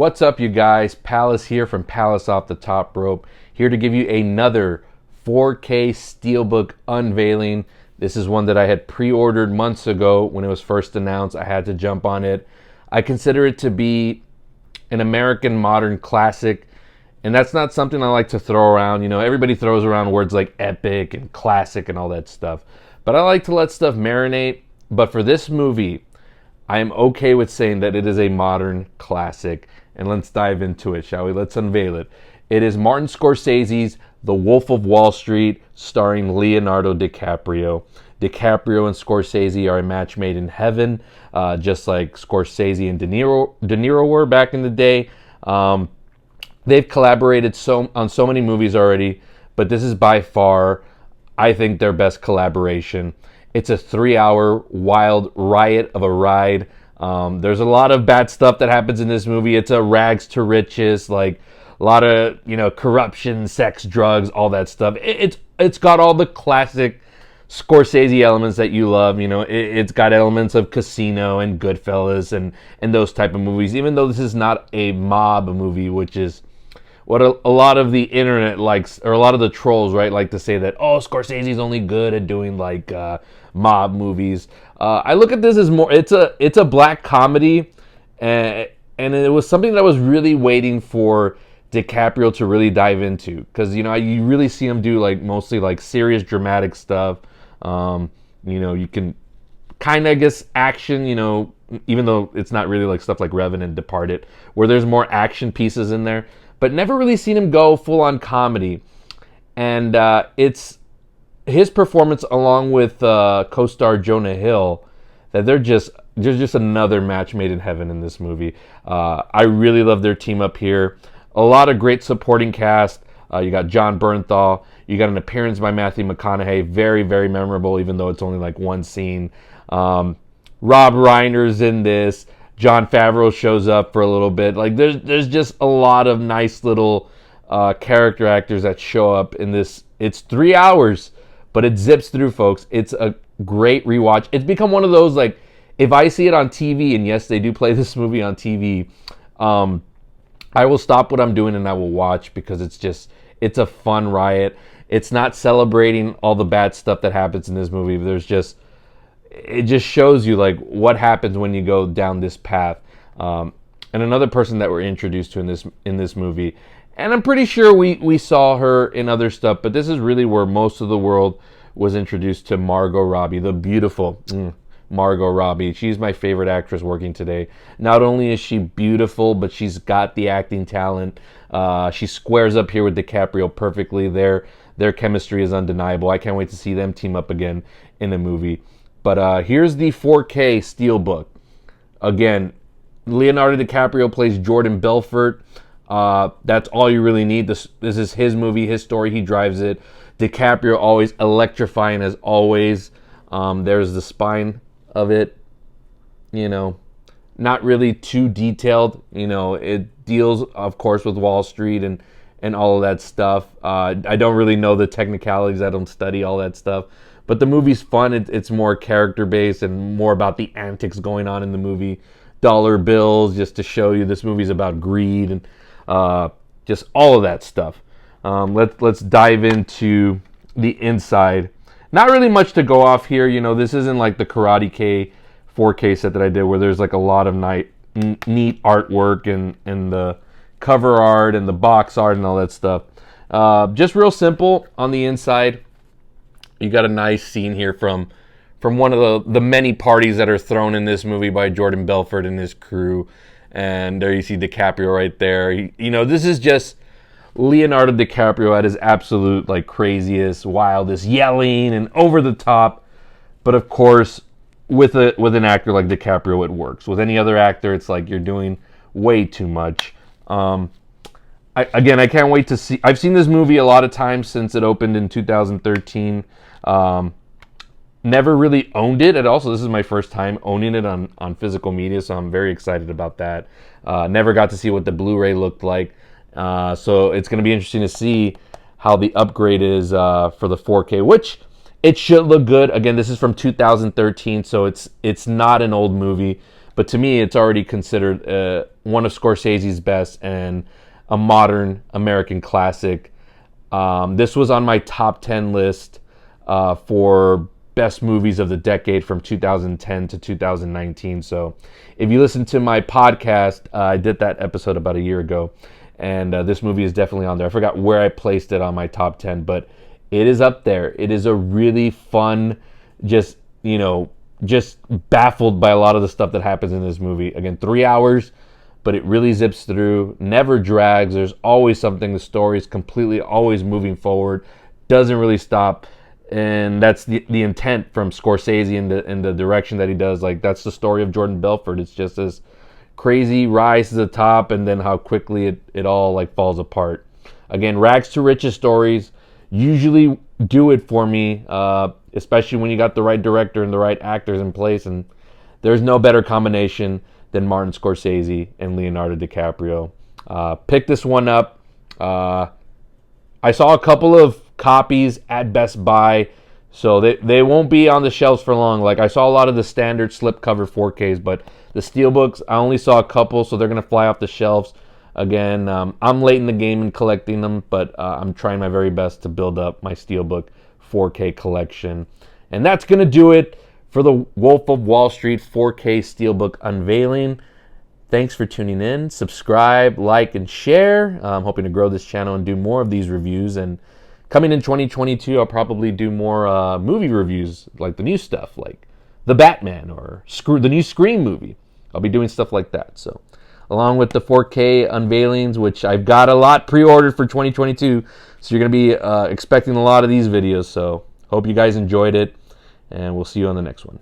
What's up, you guys? Palace here from Palace Off the Top Rope, here to give you another 4K Steelbook unveiling. This is one that I had pre-ordered months ago when it was first announced. I had to jump on it. I consider it to be an American modern classic, and that's not something I like to throw around. You know, everybody throws around words like epic and classic and all that stuff, but I like to let stuff marinate. But for this movie, I am okay with saying that it is a modern classic. And let's dive into it, shall we? Let's unveil it. It is Martin Scorsese's The Wolf of Wall Street, starring Leonardo DiCaprio. DiCaprio and Scorsese are a match made in heaven, just like Scorsese and De Niro were back in the day. They've collaborated on so many movies already, but this is by far, I think, their best collaboration. It's a 3-hour wild riot of a ride. There's a lot of bad stuff that happens in this movie. It's a rags to riches, like a lot of, corruption, sex, drugs, all that stuff. It's got all the classic Scorsese elements that you love. It's got elements of Casino and Goodfellas and those type of movies, even though this is not a mob movie, which is what a lot of the internet likes, or a lot of the trolls, right, like to say that, Scorsese's only good at doing like mob movies. I look at this as more, it's a black comedy, and it was something that I was really waiting for DiCaprio to really dive into, because you really see him do like mostly like serious dramatic stuff. You can kind of, I guess, action, even though it's not really like stuff like Revenant and Departed, where there's more action pieces in there, but never really seen him go full on comedy. And it's his performance along with co-star Jonah Hill, that they're just another match made in heaven in this movie. I really love their team up here. A lot of great supporting cast. You got John Bernthal. You got an appearance by Matthew McConaughey. Very, very memorable, even though it's only like one scene. Rob Reiner's in this. Jon Favreau shows up for a little bit. Like there's just a lot of nice little character actors that show up in this. It's 3 hours, but it zips through, folks. It's a great rewatch. It's become one of those, like, if I see it on TV, and yes, they do play this movie on TV, I will stop what I'm doing and I will watch, because it's a fun riot. It's not celebrating all the bad stuff that happens in this movie. It just shows you like what happens when you go down this path. And another person that we're introduced to in this movie, and I'm pretty sure we saw her in other stuff, but this is really where most of the world was introduced to Margot Robbie, the beautiful Margot Robbie. She's my favorite actress working today. Not only is she beautiful, but she's got the acting talent. She squares up here with DiCaprio perfectly. Their chemistry is undeniable. I can't wait to see them team up again in a movie. But here's the 4K Steelbook. Again, Leonardo DiCaprio plays Jordan Belfort. That's all you really need. This is his movie, his story. He drives it. DiCaprio always electrifying as always. There's the spine of it. Not really too detailed. It deals, of course, with Wall Street and all of that stuff. I don't really know the technicalities. I don't study all that stuff. But the movie's fun. It's more character-based and more about the antics going on in the movie. Dollar bills, just to show you this movie's about greed and just all of that stuff. Let's dive into the inside. Not really much to go off here. This isn't like the Karate K 4K set that I did, where there's like a lot of neat artwork and the cover art and the box art and all that stuff. Just real simple on the inside. You got a nice scene here from one of the many parties that are thrown in this movie by Jordan Belfort and his crew. And there you see DiCaprio right there. This is just Leonardo DiCaprio at his absolute like craziest, wildest, yelling and over the top. But of course, with an actor like DiCaprio, it works. With any other actor, it's like you're doing way too much. I can't wait to see. I've seen this movie a lot of times since it opened in 2013. Never really owned it. And also, this is my first time owning it on physical media, so I'm very excited about that. Never got to see what the Blu-ray looked like. So it's going to be interesting to see how the upgrade is for the 4K, which it should look good. Again, this is from 2013, so it's not an old movie. but to me, it's already considered one of Scorsese's best and a modern American classic. This was on my top 10 list for best movies of the decade from 2010 to 2019. So if you listen to my podcast, I did that episode about a year ago, and this movie is definitely on there. I forgot where I placed it on my top 10, but it is up there. It is a really fun, just baffled by a lot of the stuff that happens in this movie. Again, 3 hours, but it really zips through, never drags. There's always something. The story is completely always moving forward, doesn't really stop. And that's the intent from Scorsese in the direction that he does. Like, that's the story of Jordan Belfort. It's just this crazy rise to the top, and then how quickly it all like falls apart. Again, rags to riches stories usually do it for me, especially when you got the right director and the right actors in place. And there's no better combination than Martin Scorsese and Leonardo DiCaprio. Pick this one up. I saw a couple of copies at Best Buy, so they won't be on the shelves for long. Like, I saw a lot of the standard slipcover 4Ks, but the Steelbooks, I only saw a couple, so they're going to fly off the shelves. Again, I'm late in the game in collecting them, but I'm trying my very best to build up my Steelbook 4K collection. And that's going to do it for the Wolf of Wall Street 4K Steelbook unveiling. Thanks for tuning in. Subscribe, like, and share. I'm hoping to grow this channel and do more of these reviews. And coming in 2022, I'll probably do more movie reviews, like the new stuff, like The Batman or the new Scream movie. I'll be doing stuff like that. So, along with the 4K unveilings, which I've got a lot pre-ordered for 2022, so you're going to be expecting a lot of these videos. So, hope you guys enjoyed it, and we'll see you on the next one.